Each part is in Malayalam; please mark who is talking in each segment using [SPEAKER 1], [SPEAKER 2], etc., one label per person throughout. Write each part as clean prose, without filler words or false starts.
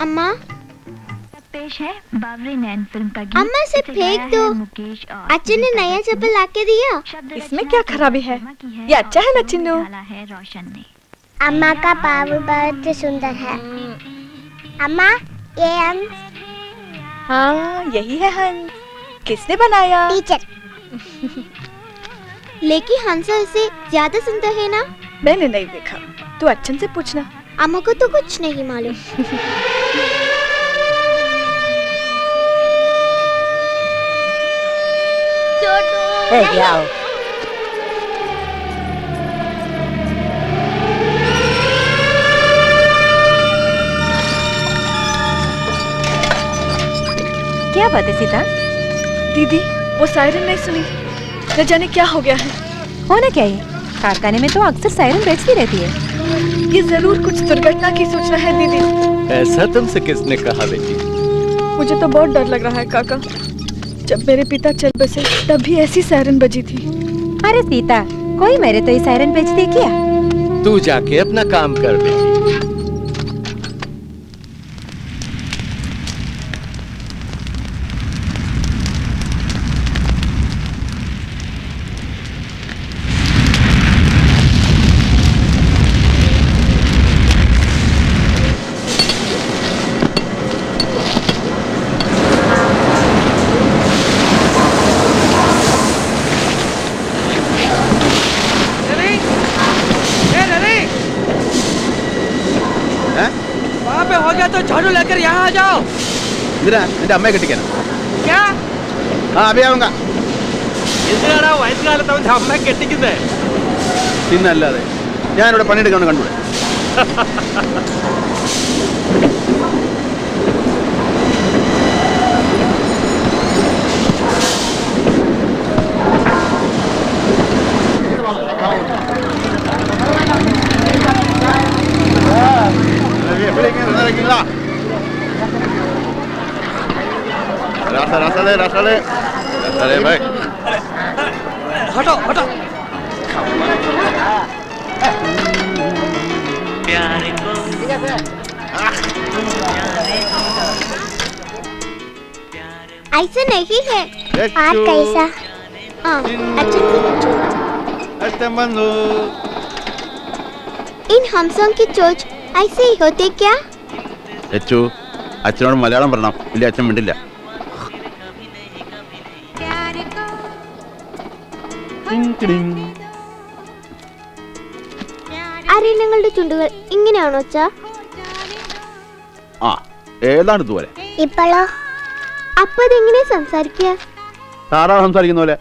[SPEAKER 1] अम्मा
[SPEAKER 2] पेश है बावरी नैन फिल्म का गीत।
[SPEAKER 1] अम्मा से फेंक दो। अच्छा ने नया चप्पल लाके दिया।
[SPEAKER 3] इसमें क्या खराबी है? ये अच्छा है ना चिन्नू?
[SPEAKER 2] रोशन ने
[SPEAKER 1] अम्मा का पाव बहुत सुंदर है। अम्मा ये हंस।
[SPEAKER 3] हाँ यही है हंस। किसने बनाया?
[SPEAKER 1] टीचर। लेकिन हंस से ज्यादा सुंदर है ना?
[SPEAKER 3] मैंने नहीं देखा, तू अच्छन से पूछना।
[SPEAKER 1] अम्मा को तो कुछ नहीं मालूम।
[SPEAKER 4] जाओ।
[SPEAKER 5] क्या बात है सीता?
[SPEAKER 3] दीदी वो सायरन नहीं सुनी, न जाने क्या हो गया है।
[SPEAKER 5] होना क्या है? कारखाने में तो अक्सर सायरन बजती रहती है।
[SPEAKER 3] ये जरूर कुछ दुर्घटना की सूचना है दीदी।
[SPEAKER 6] ऐसा तुमसे किसने कहा बेटी?
[SPEAKER 3] मुझे तो बहुत डर लग रहा है काका। जब मेरे पिता चल बसे तब भी ऐसी सायरन बजी थी।
[SPEAKER 5] अरे सीता, कोई मेरे तो ये सायरन बजती क्या?
[SPEAKER 6] तू जाके अपना काम कर बेटी।
[SPEAKER 7] तो झाड़ू लेकर यहाँ आ जाओ।
[SPEAKER 6] എന്റെ അമ്മയെ കെട്ടിക്കാനാ?
[SPEAKER 7] क्या?
[SPEAKER 6] ആ അഭിയാവുക.
[SPEAKER 7] എന്തിനാടാ വയസ്സുകാലത്ത് അവന്റെ അമ്മയെ കെട്ടിക്കുന്നേ?
[SPEAKER 6] പിന്നല്ലാതെ ഞാനിവിടെ പണിയെടുക്കാൻ കണ്ടുകൂടെ? भाई
[SPEAKER 7] हटो हटो।
[SPEAKER 1] ऐसा नहीं है। आप कैसा? हाँ अच्छा इन हमसों की चोच ऐसे ही होते क्या?
[SPEAKER 6] അച്ചു അച്ഛനോട് മലയാളം പറയണം, ഇല്ല അച്ഛൻ മിണ്ടില്ല.
[SPEAKER 1] അരെ നിങ്ങളുടെ ചുണ്ടുകൾ ഇങ്ങനെയാണോ അച്ഛാ?
[SPEAKER 6] ആ ഏതാണ് ഇതുപോലെ?
[SPEAKER 1] ഇപ്പോഴോ? അപ്പൊ അതെങ്ങനെ സംസാരിക്കുക?
[SPEAKER 6] താറാവ് സംസാരിക്കുന്ന പോലെ.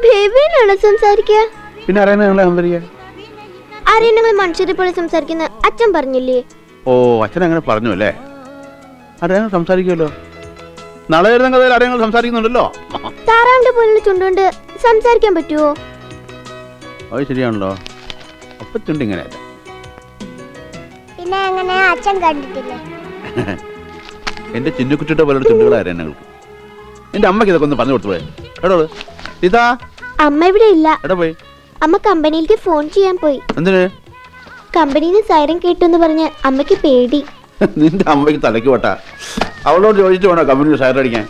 [SPEAKER 1] ബേബിയാണോ സംസാരിക്കുക?
[SPEAKER 6] പിന്നെ അറിയാൻ സംസാരിക്കുക?
[SPEAKER 1] ആരെ നിങ്ങൾ മനുഷ്യരെ പോലെ സംസാരിക്കുന്ന അച്ഛൻ പറഞ്ഞില്ലേ?
[SPEAKER 6] ഓ അച്ഛൻ അങ്ങനെ പറഞ്ഞു അല്ലേ? അറിയാൻ സംസാരിക്കുമല്ലോ. നാളെ വരുന്ന കഥയിൽ അറിയാൻ സംസാരിക്കുന്നുണ്ടല്ലോ.
[SPEAKER 1] താറാവിന്റെ പോലുള്ള ചുണ്ടുകൊണ്ട് സംസാരിക്കാൻ പറ്റുമോ?
[SPEAKER 6] അത് ശരിയാണല്ലോ. അപ്പൊ ചുണ്ട് ഇങ്ങനെയല്ല.
[SPEAKER 1] പിന്നെ അങ്ങനെ അച്ഛൻ കണ്ടിട്ടില്ലേ?
[SPEAKER 6] എന്റെ ചിന്നുകുട്ടിയുടെ പോലുള്ള ചുണ്ടുകളായിരുന്നു ഞങ്ങൾക്ക്. എന്റെ അമ്മക്ക് ഇതൊക്കെ ഒന്ന് പറഞ്ഞു കൊടുത്തു പോയെ. എടോ ഇതാ
[SPEAKER 1] അമ്മ ഇവിടെ ഇല്ല.
[SPEAKER 6] എടാ പോയി.
[SPEAKER 1] അമ്മ കമ്പനിയിലേക്ക് ഫോൺ ചെയ്യാൻ പോയി.
[SPEAKER 6] എന്തിന്?
[SPEAKER 1] കമ്പനിയിൽ നിന്ന് സൈറൻ കേട്ടെന്ന് പറഞ്ഞ് അമ്മയ്ക്ക് പേടി.
[SPEAKER 6] നിന്റെ അമ്മയ്ക്ക് തലയ്ക്ക് വട്ടാ. അവളോട് ചോദിച്ചു വേണോ കമ്പനിയിൽ സൈറൻ അടിക്കാൻ?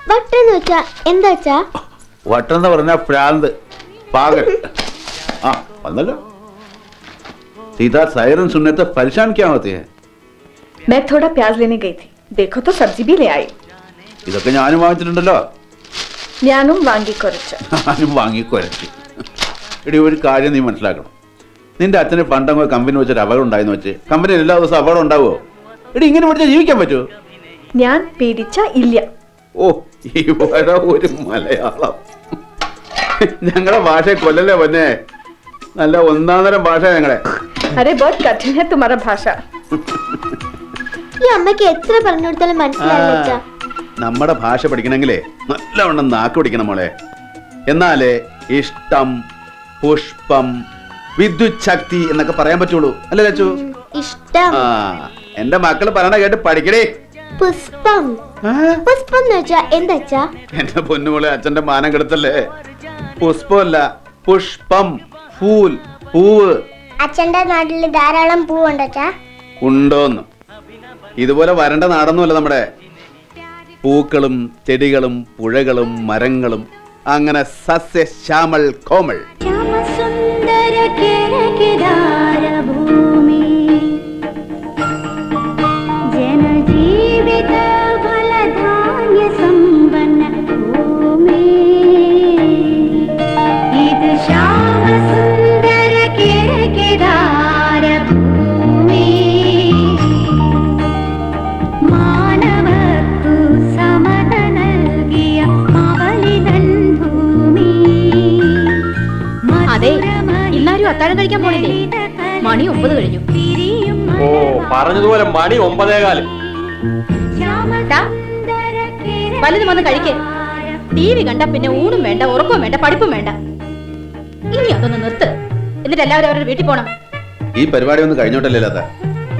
[SPEAKER 1] വട്ടെന്ന് വെച്ചാ എന്താ വെച്ചാ?
[SPEAKER 6] വട്ടെന്ന് പറഞ്ഞാ പ്രാന്ത്, പാകൽ. ആ വന്നല്ലോ. सीधा सायरन सुनने तो परेशान क्या होते हैं?
[SPEAKER 3] मैं थोड़ा प्याज लेने गई थी, देखो तो सब्जी भी ले आई.
[SPEAKER 6] ഇതൊക്കെ ഞാനും വാങ്ങിച്ചിട്ടുണ്ടല്ലോ.
[SPEAKER 3] ഞാനും വാങ്ങിക്കൊരച്ചു.
[SPEAKER 6] ഞാനും വാങ്ങിക്കൊരച്ചു. എടി ഒരു കാര്യം നീ മനസ്സിലാക്കണം. നിന്റെ അച്ഛന് പണ്ടങ്ങോ കമ്പനി വെച്ചൊരു അപകടം ഉണ്ടായെന്ന് വെച്ച് കമ്പനിയിൽ എല്ലാ ദിവസവും അപകടം ഉണ്ടാവുമോ? എടി ഇങ്ങനെ പഠിച്ചാൽ ജീവിക്കാൻ പറ്റുമോ?
[SPEAKER 3] ഞാൻ പേടിച്ച ഇല്ല.
[SPEAKER 6] ഓ ഇവിടെ ഒരു മലയാളം. ഞങ്ങളുടെ ഭാഷ കൊല്ലല്ലേ പൊന്നെ. നല്ല ഒന്നാന്തരം ഭാഷ ഞങ്ങളെ.
[SPEAKER 3] अरे बहुत कठिन है तुम्हारा भाषा.
[SPEAKER 1] ഈ അമ്മയ്ക്ക് എത്ര പറഞ്ഞു കൊടുത്താലും മനസ്സിലാവില്ല.
[SPEAKER 6] നമ്മുടെ ഭാഷ പഠിക്കണമെങ്കിലേ നല്ലവണ്ണം നാക്ക് പിടിക്കണം മോളെ. എന്നാലേ ഇഷ്ടം, പുഷ്പം, വിദ്യുത് ശക്തി എന്നൊക്കെ പറയാൻ പറ്റുള്ളൂ. അല്ലേ ലച്ചു?
[SPEAKER 1] ഇഷ്ടം.
[SPEAKER 6] ആ എന്റെ മക്കള് പറയണ കേട്ട് പഠിക്കണേ.
[SPEAKER 1] പുഷ്പം. പുഷ്പം എന്ന് വെച്ചാ എന്താ അച്ഛാ?
[SPEAKER 6] എന്റെ പൊന്നുമോളെ അച്ഛന്റെ മാനം കെടുത്തല്ലേ. പുഷ്പമല്ല, പുഷ്പം, ഫൂൽ, പൂവ്.
[SPEAKER 1] അച്ഛന്റെ നാട്ടില് ധാരാളം പൂവുണ്ട് അച്ഛാ.
[SPEAKER 6] ഉണ്ടോന്ന്. ഇതുപോലെ വരണ്ട നാടൊന്നുമല്ല നമ്മുടെ. പൂക്കളും ചെടികളും പുഴകളും മരങ്ങളും അങ്ങനെ സസ്യശ്യാമൾ കോമൾ.
[SPEAKER 2] ശ്യാമസുന്ദര കേരകിരാര ഭൂമി ജനജീവിത ഫലധാന്യ സമ്പന്ന ഭൂമി ഇത് ശ്യാമസുന്ദര കേരകിരാര ഭൂമി മാനവക്കു സമത നൽകിയ അവലിതൻ ഭൂമി.
[SPEAKER 5] അതെ, ഇന്നാരും അത്താഴം കഴിക്കാൻ പോണില്ലേ? മണി 9 കഴിഞ്ഞു.
[SPEAKER 7] ഓ, പറഞ്ഞതുപോലെ മണി 9:15.
[SPEAKER 5] വലുതും വന്ന് കഴിക്കേ. TV കണ്ട പിന്നെ ഊണും വേണ്ട, ഉറക്കവും വേണ്ട, പഠിപ്പും വേണ്ട. ഇനി അതൊന്ന് നിർത്ത്. എന്നിട്ട് എല്ലാവരും അവരുടെ വീട്ടിൽ പോണം.
[SPEAKER 6] ഈ പരിപാടി ഒന്ന് കഴിഞ്ഞോട്ടല്ലേ ലത?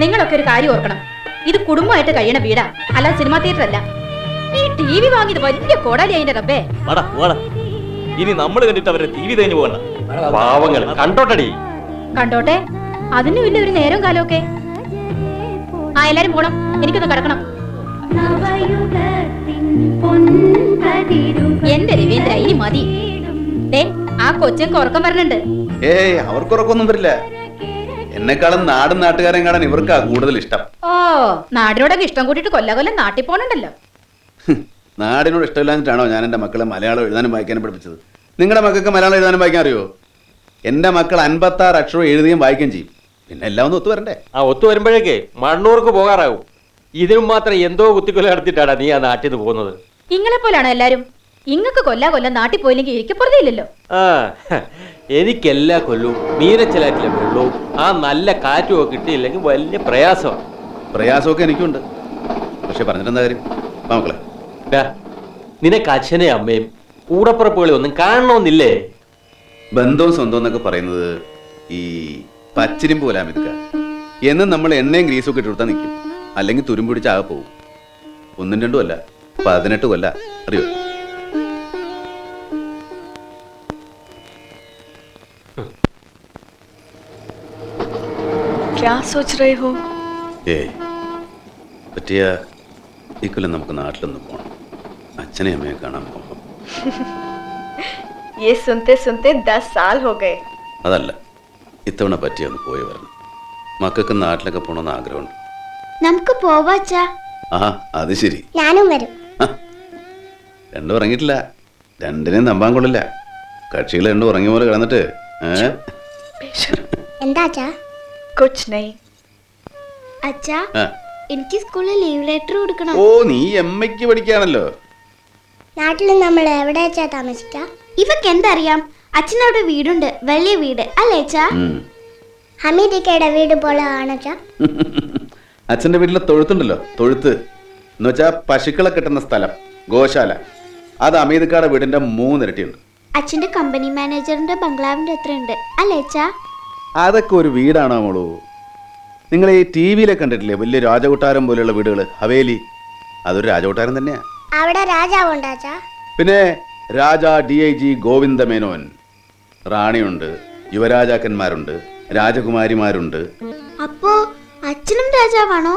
[SPEAKER 5] നിങ്ങളൊക്കെ ഒരു കാര്യം ഓർക്കണം, ഇത് കുടുംബമായിട്ട് കഴിയണ വീടാ, അല്ലാതെ സിനിമാ തിയേറ്റർ അല്ല. ഈ TV വാങ്ങിയത് വലിയ കോടാലി അതിന്റെ റബ്ബേ.
[SPEAKER 8] ഇനി നമ്മൾ കണ്ടിട്ട് അവരെ TV തേഞ്ഞു പോകണ്ട.
[SPEAKER 7] പാവങ്ങൾ കണ്ടോട്ടടി.
[SPEAKER 5] കണ്ടോട്ടെ, അതിന് പിന്നെ ഒരു നേരം കാലമൊക്കെ. ആ, എല്ലാരും പോണം, എനിക്കൊന്ന് കിടക്കണം. എന്റെ രവീന്ദ്ര, ഇനി മതി. ആ കൊച്ചൊക്കെ ഉറക്കം വരണുണ്ട്.
[SPEAKER 6] ഏയ്, അവർക്ക് ഉറക്കൊന്നും വരില്ല. എന്നെക്കാളും നാടും നാട്ടുകാരെയും കാണാൻ ഇവർക്കാ കൂടുതൽ ഇഷ്ടം.
[SPEAKER 5] ഓ, നാടിനോടൊക്കെ ഇഷ്ടം കൂട്ടിട്ട് കൊല്ലം നാട്ടിൽ പോണുണ്ടല്ലോ.
[SPEAKER 6] നാടിനോട് ഇഷ്ടമില്ലാഞ്ഞിട്ടാണോ ഞാൻ എൻ്റെ മക്കളെ മലയാളം എഴുതാനും വായിക്കാനും പഠിപ്പിച്ചത്? നിങ്ങളുടെ മക്കൾക്ക് മലയാളം എഴുതാനും വായിക്കാൻ അറിയോ? എൻ്റെ മക്കൾ 56 അക്ഷരം എഴുതുകയും വായിക്കുകയും ചെയ്യും. പിന്നെ എല്ലാം ഒന്ന് ഒത്തു വരണ്ടേ?
[SPEAKER 7] ആ ഒത്തു വരുമ്പോഴേക്ക് മണ്ണൂർക്ക് പോകാറാവും. ഇതിനും മാത്രം എന്തോ കുത്തിക്കൊല നടത്തിയിട്ടാണ് നീ ആ നാട്ടിൽ നിന്ന് പോകുന്നത്.
[SPEAKER 5] ഇങ്ങളെ പോലാണോ എല്ലാരും? ഇങ്ങക്ക് കൊല്ലം നാട്ടിൽ പോയില്ലെങ്കിൽ ഇരിക്കപ്പുറതയില്ലല്ലോ.
[SPEAKER 7] ആ, എനിക്കെല്ലാ കൊല്ലവും നീരച്ചലാറ്റിലെ വെള്ളവും ആ നല്ല കാറ്റും ഒക്കെ കിട്ടിയില്ലെങ്കിൽ വലിയ പ്രയാസമാണ്.
[SPEAKER 6] പ്രയാസമൊക്കെ എനിക്കുണ്ട്. പക്ഷെ പറഞ്ഞിട്ടെന്താ കാര്യം? മക്കളെ,
[SPEAKER 7] നിനക്ക് അച്ഛനെയും അമ്മയും കൂടപ്പുറപ്പുകളെ ഒന്നും കാണണമെന്നില്ലേ?
[SPEAKER 6] ബന്ധവും സ്വന്തം എന്നൊക്കെ പറയുന്നത് ഈ പച്ചിരിമ്പ് പോലാ മിതുക്ക. എന്നും നമ്മൾ എണ്ണയും ഗ്രീസും ഒക്കെ ഇട്ടുകൊടുത്താൽ നിൽക്കും, അല്ലെങ്കിൽ തുരുമ്പ് പിടിച്ച് ആകെ പോകും. 1 2 അല്ല, 18 കൊല്ല. അറിയോ?
[SPEAKER 3] क्या सोच रहे हो?
[SPEAKER 6] പറ്റിയ ഇക്കൊല്ലം നമുക്ക് നാട്ടിലൊന്ന് പോകണം. അച്ഛനെയും അമ്മയെ കാണാൻ പോകാം.
[SPEAKER 3] ये सुनते सुनते 10 साल हो गए.
[SPEAKER 6] അതല്ല, ഇത്തവണ പറ്റിയ ഒന്ന് പോയി വരണം. മക്കൾക്ക് നാട്ടിലൊക്കെ പോകണമെന്ന് ആഗ്രഹമുണ്ട്.
[SPEAKER 1] നമുക്ക് പോവാച്ചാ.
[SPEAKER 6] ആ, അത് ശരി.
[SPEAKER 1] ഞാനും വരും.
[SPEAKER 6] രണ്ടും ഉറങ്ങിയിട്ടില്ല. രണ്ടിനെയും നമ്പാൻ കൊള്ളില്ല. കക്ഷികൾ രണ്ടും ഉറങ്ങിയ പോലെ കിടന്നിട്ട്.
[SPEAKER 1] എന്താച്ചാ?
[SPEAKER 3] कुछ नहीं.
[SPEAKER 1] അച്ഛാ, എനിക്ക് സ്കൂളിൽ ലീവ് ലെറ്റർ കൊടുക്കണം.
[SPEAKER 6] ഓ, നീ എമ്മയ്ക്ക് പഠിക്കാണല്ലോ.
[SPEAKER 1] നാട്ടിൽ നമ്മൾ എവിടെ വെച്ചാ താമസിക്ക? ഇവക്ക് എന്തറിയാം? അച്ഛനവിടെ വീടുണ്ട്, വലിയ വീട് അല്ലേ അച്ഛാ? ഹമീദിക്കയുടെ വീട് പോലെ ആണച്ചാ.
[SPEAKER 6] അച്ഛന്റെ വീട്ടിലെ തൊഴുത്തുണ്ടല്ലോ, തൊഴുത്ത് എന്ന് വെച്ചാ പശുക്കളെ കിട്ടുന്ന സ്ഥലം, ഗോശാല. അത് അമീദ്ക്കാടെ വീടിന്റെ 3 ഇരട്ടിയുണ്ട്.
[SPEAKER 1] അച്ഛന്റെ കമ്പനി മാനേജറിന്റെ ബംഗ്ലാവിന്റെ എത്ര ഉണ്ട് അല്ലേ അച്ഛാ?
[SPEAKER 6] അതൊക്കെ ഒരു വീടാണോ മോളൂ? നിങ്ങൾ ഈ TV-യിലെ കണ്ടിട്ടില്ലേ വലിയ രാജകൊട്ടാരം പോലെയുള്ള വീടുകൾ, ഹവേലി? അതൊരു രാജകൊട്ടാരം തന്നെയാ.
[SPEAKER 1] അവിടെ രാജാവുണ്ടാച്ചാ?
[SPEAKER 6] പിന്നെ രാജ DIG ഗോവിന്ദമേനോൻ, റാണിയുണ്ട്, യുവരാജാക്കന്മാരുണ്ട്, രാജകുമാരിമാരുണ്ട്.
[SPEAKER 1] അപ്പോ അച്ഛനും രാജാവാണോ?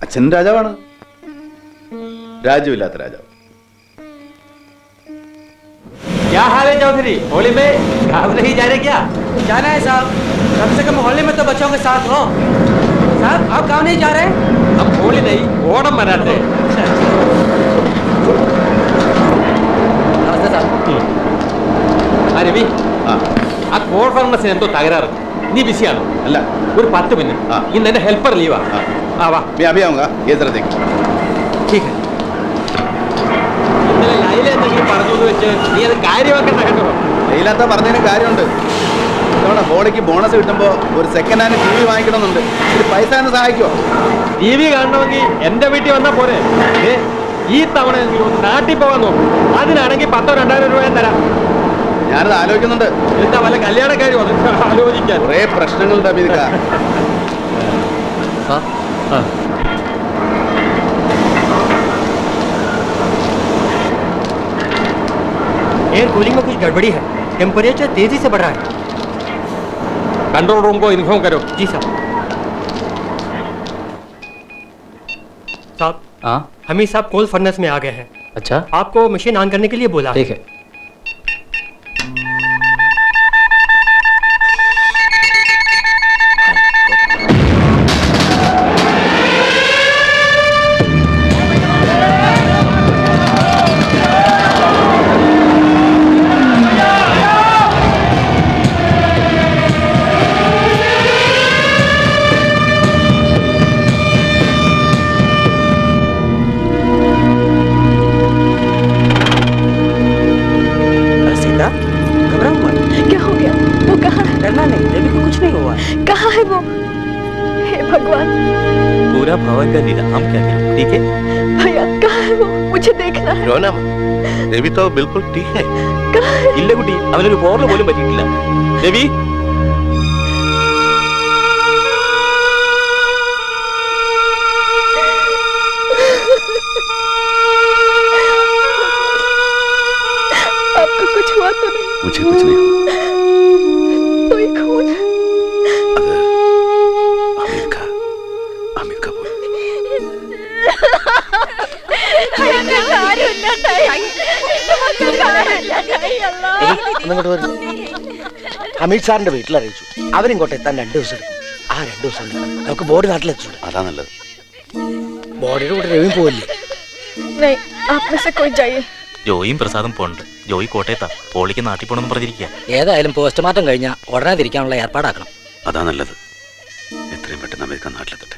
[SPEAKER 6] അച്ഛൻ രാജാവാണ്, രാജ്യമില്ലാത്ത രാജാവ്.
[SPEAKER 7] क्या हाल है चौधरी? होली में गाँव नहीं जा रहे क्या?
[SPEAKER 9] जाना है साहब, कम से कम होली में तो बच्चों के साथ हो। साहब, आप गाँव नहीं जा रहे?
[SPEAKER 7] हम होली नहीं, ओणम मनाते हैं.
[SPEAKER 9] नमस्ते साहब.
[SPEAKER 7] ആ രവി,
[SPEAKER 6] ആ,
[SPEAKER 7] ആ കോൾ ഫർമസിന് എന്തോ തകരാറ്. നീ ബിസിയാണോ?
[SPEAKER 6] അല്ല,
[SPEAKER 7] ഒരു 10 മിനിറ്റ്.
[SPEAKER 6] ആ.
[SPEAKER 7] ഇന്ന് എന്റെ ഹെൽപ്പർ ലീവാ. ആ വാ.
[SPEAKER 6] मैं अभी आऊंगा, ये जरा देख.
[SPEAKER 7] ठीक है. ഇന്നലെ ലൈല എന്തെങ്കിലും പറഞ്ഞു എന്ന് വെച്ച് നീ അത് കാര്യമാക്കണ്ട കേട്ടോ.
[SPEAKER 6] ഇല്ലാത്ത പറഞ്ഞതിന് കാര്യമുണ്ട്. ഇത്തവണ ഹോളിക്ക് ബോണസ് കിട്ടുമ്പോൾ ഒരു സെക്കൻഡ് ഹാൻഡ് TV വാങ്ങിക്കണമെന്നുണ്ട്. ഇത് പൈസ എന്ന് സഹായിക്കുമോ?
[SPEAKER 7] TV കാണണമെങ്കിൽ എന്റെ വീട്ടിൽ വന്നാ പോരെ. ഈ തവണ നാട്ടിൽ പോകാൻ നോക്കും. അതിനാണെങ്കിൽ 10,000 2,000 രൂപ തരാം.
[SPEAKER 6] ഞാനത് ആലോചിക്കുന്നുണ്ട്.
[SPEAKER 7] എന്താ വല്ല കല്യാണക്കാരും അത് ആലോചിക്കാൻ?
[SPEAKER 6] കുറേ പ്രശ്നങ്ങളുണ്ട് അമീദ്ക്ക.
[SPEAKER 9] एयर कूलिंग में कुछ गड़बड़ी है, टेम्परेचर तेजी से बढ़ रहा है.
[SPEAKER 7] कंट्रोल रूम को इन्फॉर्म करो.
[SPEAKER 9] जी साहब. हाँ
[SPEAKER 10] हमीद साहब कोल फर्नेस में आ गए हैं।
[SPEAKER 9] अच्छा
[SPEAKER 10] आपको मशीन ऑन करने के लिए बोला।
[SPEAKER 9] ठीक है।
[SPEAKER 3] क्या हो गया? वो कहाँ है?
[SPEAKER 9] डरना नहीं, देवी को कुछ नहीं हुआ।
[SPEAKER 3] कहाँ है वो? हे भगवान,
[SPEAKER 8] पूरा भवन का निजाम क्या करूं, ठीक है?
[SPEAKER 3] भैया कहाँ है वो? मुझे देखना है।
[SPEAKER 11] रोना मत, देवी तो बिल्कुल ठीक है।
[SPEAKER 3] कहाँ है?
[SPEAKER 8] ഇല്ല കുട്ടി, അവനൊരു പോറൽ പോലും പറ്റിയിട്ടില്ല. ദേവി,
[SPEAKER 3] आपको कुछ हुआ तो नहीं?
[SPEAKER 6] मुझे कुछ नहीं हुआ।
[SPEAKER 3] तो ये खून
[SPEAKER 6] അത് അമീർ का बोल।
[SPEAKER 11] ഹമീദ് സാറിന്റെ വീട്ടിൽ അറിയിച്ചു. അവരിങ്ങോട്ട് എത്താൻ 2 ദിവസം എടുക്കും. ആ 2 ദിവസം നമുക്ക് ബോഡി നാട്ടിലെത്തിച്ചു.
[SPEAKER 6] അതാ നല്ലത്.
[SPEAKER 11] ബോഡിയുടെ കൂടെ രവി പോവില്ലേ?
[SPEAKER 3] नहीं, आप में से कोई जाइए.
[SPEAKER 8] ജോയിയും പ്രസാദും പോണ്ട്. ജോയി കോട്ടയത്താ, പോളിക്ക് നാട്ടിൽ പോണെന്ന് പറഞ്ഞിരിക്കുക.
[SPEAKER 11] ഏതായാലും പോസ്റ്റ്മോർട്ടം കഴിഞ്ഞാൽ ഉടനെ തിരിക്കാനുള്ള ഏർപ്പാടാക്കണം.
[SPEAKER 6] അതാ നല്ലത്. എത്രയും പെട്ടെന്ന് അമേരിക്ക നാട്ടിലെത്തട്ടെ.